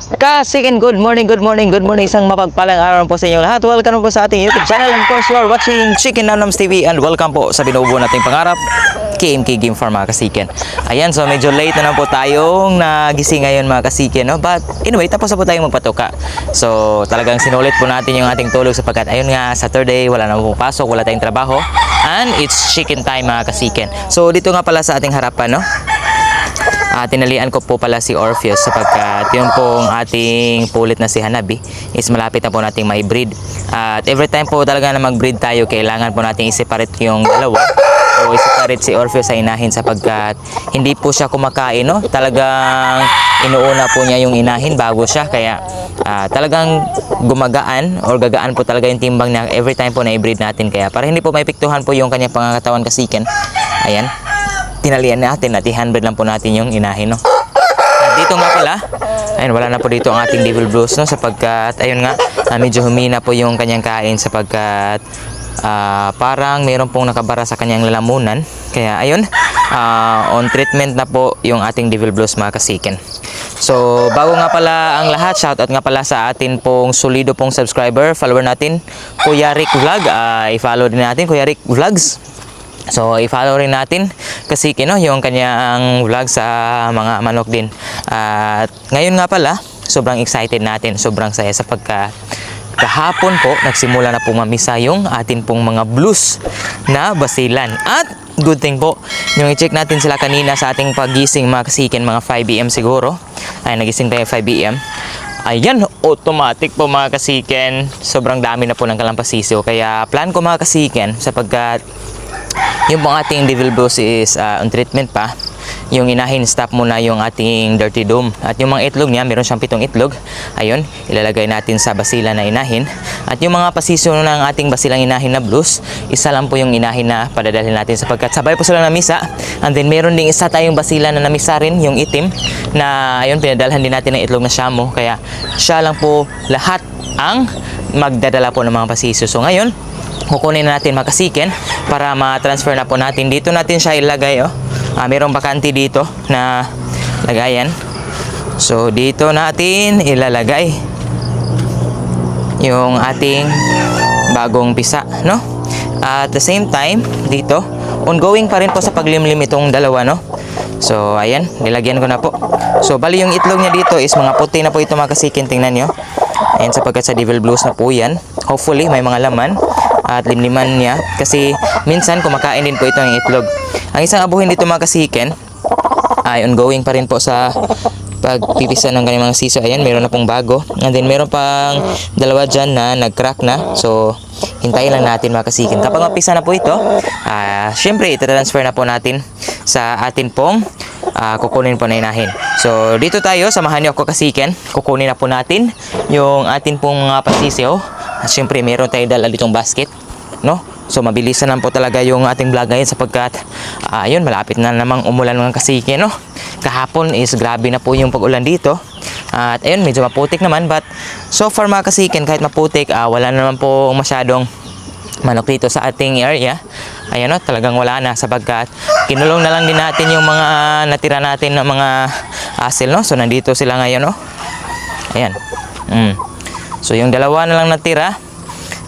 Kasikin, good morning, good morning, good morning. Isang mapagpalang araw po sa inyo lahat. Welcome po sa ating YouTube channel. And of course, you are watching Chicken Namnams TV. And welcome po sa binubuo nating pangarap, KMK Game Farm mga kasikin. Ayan, so medyo late na po tayong nagising ngayon mga kasikin, no? But anyway, tapos na po tayong magpatuka. So talagang sinulit po natin yung ating tulog sapagkat ayun nga, Saturday, wala na po pasok, wala tayong trabaho. And it's chicken time mga kasikin. So dito nga pala sa ating harapan, no? Tinalian ko po pala si Orpheus sapagkat yung pong ating pulit na si Hanabi is malapit na po nating may breed. At every time po talaga na mag-breed tayo, kailangan po nating i-separate yung dalawa o i-separate si Orpheus sa inahin sapagkat hindi po siya kumakain, no? Talagang inuuna po niya yung inahin bago siya, kaya talagang gumagaan or gagaan po talaga yung timbang niya every time po na i-breed natin, kaya para hindi po maipiktuhan po yung kanyang pangangatawan kasikin. Ayan, tinalian natin at i-handbreed lang po natin yung inahin, no? At dito nga pala, ayun, wala na po dito ang ating devil blues, no? Sapagkat ayun nga, medyo humina po yung kanyang kain sapagkat parang mayroon pong nakabara sa kanyang lalamunan. Kaya ayun, on treatment na po yung ating devil blues mga kasikin. So bago nga pala ang lahat, shoutout nga pala sa atin pong solido pong subscriber, follower natin, Kuya Rick Vlog. I-follow din natin Kuya Rick Vlogs. So i-follow rin natin kasi no, yung kanyang vlog sa mga manok din. At ngayon nga pala, sobrang excited natin, sobrang saya sapagkat kahapon po nagsimula na po mamisa yung atin pong mga blues na basilan. At good thing po, yung i-check natin sila kanina sa ating pagising mga kasikin, mga 5 AM siguro. Ay, nagising tayo 5 AM. Ayan, automatic po mga kasikin, sobrang dami na po ng kalampasiso. Kaya plan ko mga kasikin sapagkat yung pong ating devil blues is on treatment pa. Yung inahin, stop muna yung ating dirty dome. At yung mga itlog niya, meron siyang 7 itlog. Ayun, ilalagay natin sa basilan na inahin. At yung mga pasiso ng ating basilang inahin na blues, isa lang po yung inahin na padadalhin natin sapagkat sabay po sila namisa. And then meron ding isa tayong basilan na namisa rin, yung itim, na ayun, pinadalhan din natin ng itlog na shamo. Kaya siya lang po lahat ang magdadala po ng mga pasiso. So ngayon, kukunin na natin mga kasikin para ma-transfer na po natin. Dito natin siya ilagay, oh. Mayroong bakante dito na lagayan. So dito natin ilalagay yung ating bagong pisa, no? At the same time, dito ongoing pa rin po sa paglimlim itong dalawa, no? So ayan, nilagyan ko na po. So bali yung itlog niya dito is mga puti na po ito mga kasikin, tingnan nyo. Ayan, sapagkat sa devil blues na po yan. Hopefully may mga laman at limliman niya kasi minsan kumakain din po ito ng itlog. Ang isang abuhin dito mga kasikin ay ongoing pa rin po sa pagpipisa ng kanyang mga siso. Ayan, meron na pong bago. And then meron pang dalawa dyan na nag-crack na. So hintayin lang natin mga kasikin. Kapag mapisa na po ito, syempre itatransfer na po natin sa atin pong kukunin po na inahin. So dito tayo, samahan niyo ako kasikin. Kukunin na po natin yung atin pong mga pasisiyo. At syempre meron tayo dala ditong basket, no? So mabilisan lang po talaga yung ating vlog ngayon sapagkat ayun, malapit na namang umulan mga kasikin, no? Kahapon is grabe na po yung pag-ulan dito. At ayun, medyo maputik naman, but so far mga kasikin, kahit maputik, wala naman po masyadong manok dito sa ating area. Ayan, no, talagang wala na sapagkat kinulong na lang din natin yung mga natira natin ng mga asil, no? So nandito sila ngayon, no? Ayan. So yung dalawa na lang natira.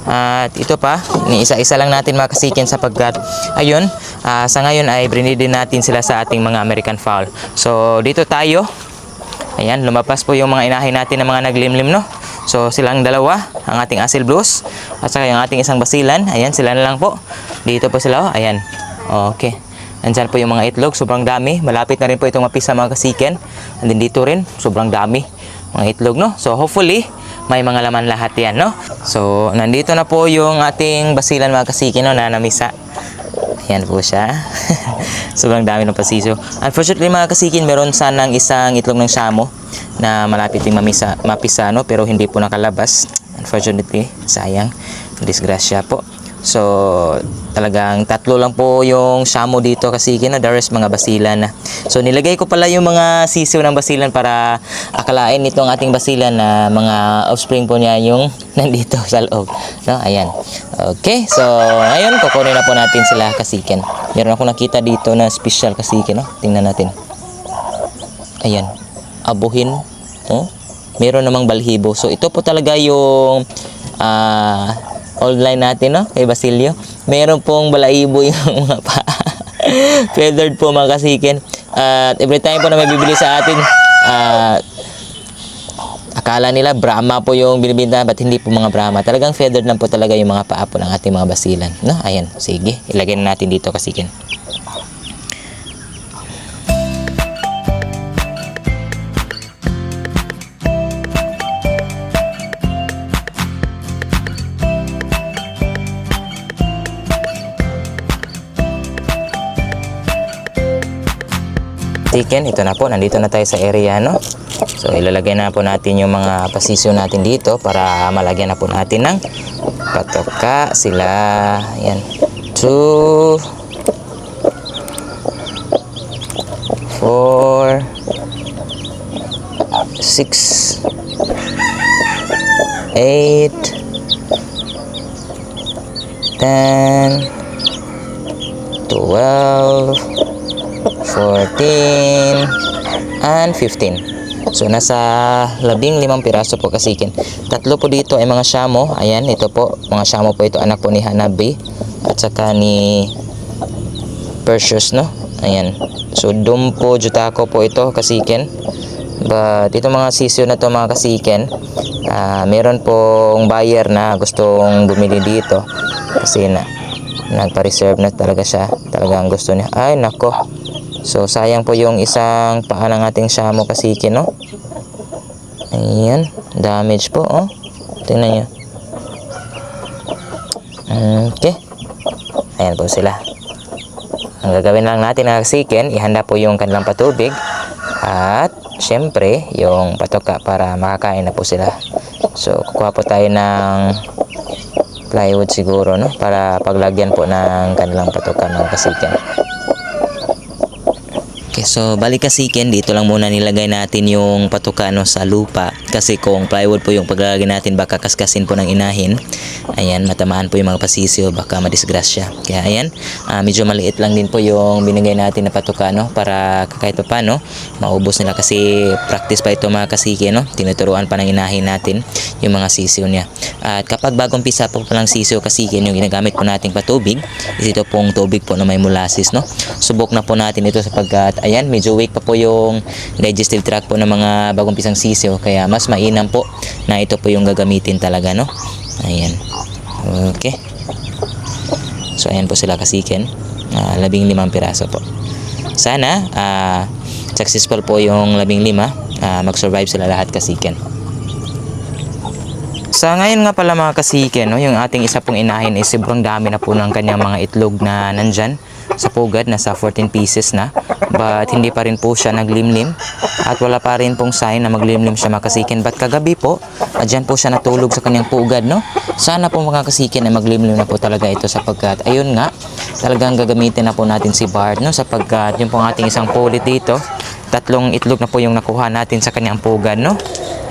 At ito pa, isa-isa lang natin mga kasikin sapagkat ayun, sa ngayon ay brinidin natin sila sa ating mga American fowl. So dito tayo. Ayan, lumabas po yung mga inahin natin na mga naglimlim, no? So silang dalawa, ang ating asil blues at saka yung ating isang basilan. Ayan, sila na lang po. Dito po sila, oh. Ayan. Okay. Andyan po yung mga itlog, sobrang dami. Malapit na rin po itong mapisa mga kasikin. And then dito rin, sobrang dami mga itlog, no? So hopefully may mga laman lahat yan, no? So nandito na po yung ating basilan mga kasikin, no, na namisa. Ayan po siya. Sobrang dami ng pasiso. Unfortunately mga kasikin, meron sanang isang itlog ng shamo na malapit din mapisa, no? Pero hindi po nakalabas. Unfortunately, sayang. Disgrasya po. So talagang tatlo lang po yung shamo dito kasikin, no? The rest mga basilan na. So nilagay ko pala yung mga sisiw ng basilan para akalain nitong ating basilan na mga offspring po niya yung nandito sa loob, no? Ayan. Okay, so ngayon kukunin na po natin sila kasikin. Meron ako nakita dito na special kasikin, no? Tingnan natin. Ayan, abuhin, oh. meron namang balhibo. So ito po talaga yung old line natin, no? Kay Basilio. Meron pong balahibo yung mga paa. Feathered po mga kasikin. At every time po na may bibili sa atin, akala nila Brahma po yung binibinta, but hindi po mga Brahma. Talagang feathered lang po talaga yung mga paa po ng ating mga basilan. No? Ayan, sige. Ilagay na natin dito kasikin. Chicken, ito na po, nandito na tayo sa area, no? So ilalagay na po natin yung mga pasisyo natin dito para malagyan na po natin ng patoka sila. Ayan, 2 4 6 8 10 12 14 and 15. So nasa 15 piraso po kasikin. Tatlo po dito ay mga shamo. Ayan, ito po, mga shamo po ito, anak po ni Hanabi at saka ni Perseus, no? Ayan. So Dumpo Jutako po ito kasikin. But ito mga sisyo na to mga kasikin, meron pong buyer na gustong bumili dito kasi nagpa-reserve na talaga siya. Talagang gusto niya. Ay nako. So sayang po yung isang paa ng ating shamo kasikin, no? Ayan, damage po, oh. Tingnan nyo. Okay. Ayan po sila. Ang gagawin lang natin na kasikin, ihanda po yung kanilang patubig at syempre yung patoka para makakain na po sila. So kukuha po tayo ng plywood siguro, no? Para paglagyan po ng kanilang patoka ng kasikin. Okay, so balik kasikin, dito lang muna nilagay natin yung patukano sa lupa kasi kung plywood po yung paglalagay natin baka kaskasin po ng inahin. Ayan, matamaan po yung mga pasisyo, baka madisgrasya. Kaya ayan, medyo maliit lang din po yung binigay natin na patukano para kahit pa paano maubos nila kasi practice pa ito mga kasikin, no? Tinuturuan pa ng inahin natin yung mga sisiyo niya. At kapag bagong pisa po palang sisiyo kasikin, yung ginagamit po nating patubig is ito pong tubig po na may molasses, no? Subok na po natin ito sapagkat ayan, medyo weak pa po yung digestive tract po ng mga bagong pisang sisiyo, kaya mas mainam po na ito po yung gagamitin talaga, no? Ayan. Okay. So ayan po sila kasikin. 15 piraso po. Sana successful po yung 15. Mag-survive sila lahat kasikin. Sa ngayon nga pala mga kasikin, no, yung ating isa pong inahin is sobrang dami na po ng kanyang mga itlog na nandyan sa pugad, nasa 14 pieces na, but hindi pa rin po siya naglimlim at wala pa rin pong sign na maglimlim siya mga kasikin. But kagabi po, dyan po siya natulog sa kanyang pugad, no? Sana po mga kasikin ay maglimlim na po talaga ito sapagkat ayun nga, talagang gagamitin na po natin si Bard, no? Sapagkat yung pong ating isang pulit dito, 3 itlog na po yung nakuha natin sa kanyang pugad, no?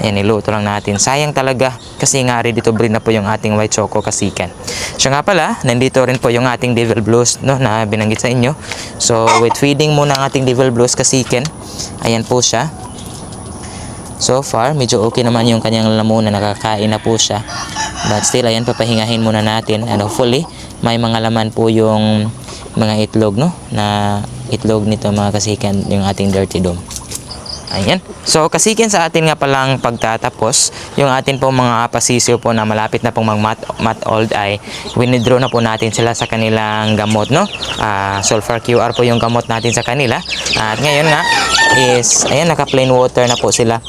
Ayan, niluto lang natin. Sayang talaga kasi nga ready to breed na po yung ating white choco kasikan. Siya nga pala, nandito rin po yung ating devil blues, no, na binanggit sa inyo. So with feeding muna ang ating devil blues kasikan. Ayan po siya. So far, medyo okay naman yung kanyang lamunan, nakakain na po siya. But still, ayan, papahingahin muna natin and hopefully may mga laman po yung mga itlog, no, na itlog nito mga kasikan, yung ating dirty dome. Ayan. So, kasikin sa atin nga palang pagtatapos, yung atin pong mga pasisyo po na malapit na pong mag-mat old ay winidraw na po natin sila sa kanilang gamot, no? Sulfur QR po yung gamot natin sa kanila. At ngayon nga is, ayan, naka plain water na po sila.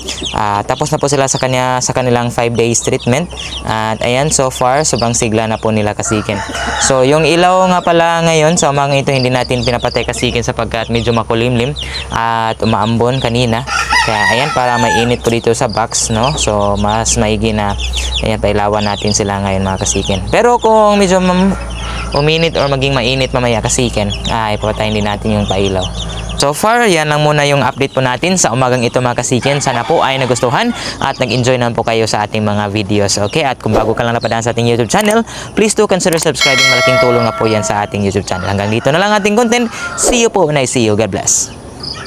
Tapos na po sila sa kanilang 5 days treatment. At ayan, so far, sobrang sigla na po nila kasikin. So, yung ilaw nga pala ngayon, sa umagang ito, hindi natin pinapatay kasikin sapagkat medyo makulimlim at umaambon kanina. Kaya ayan, para may init po dito sa box, no? So mas maigi na ayan, pailawan natin sila ngayon mga kasikin. Pero kung medyo uminit or maging mainit mamaya kasikin, ay papatayin din natin yung pailaw. So far, yan lang muna yung update po natin sa umagang ito mga kasikin. Sana po ay nagustuhan at nag-enjoy naman po kayo sa ating mga videos. Okay? At kung bago ka lang napadaan sa ating YouTube channel, please do consider subscribing. Malaking tulong na po yan sa ating YouTube channel. Hanggang dito na lang ating content. See you po, and I see you. God bless.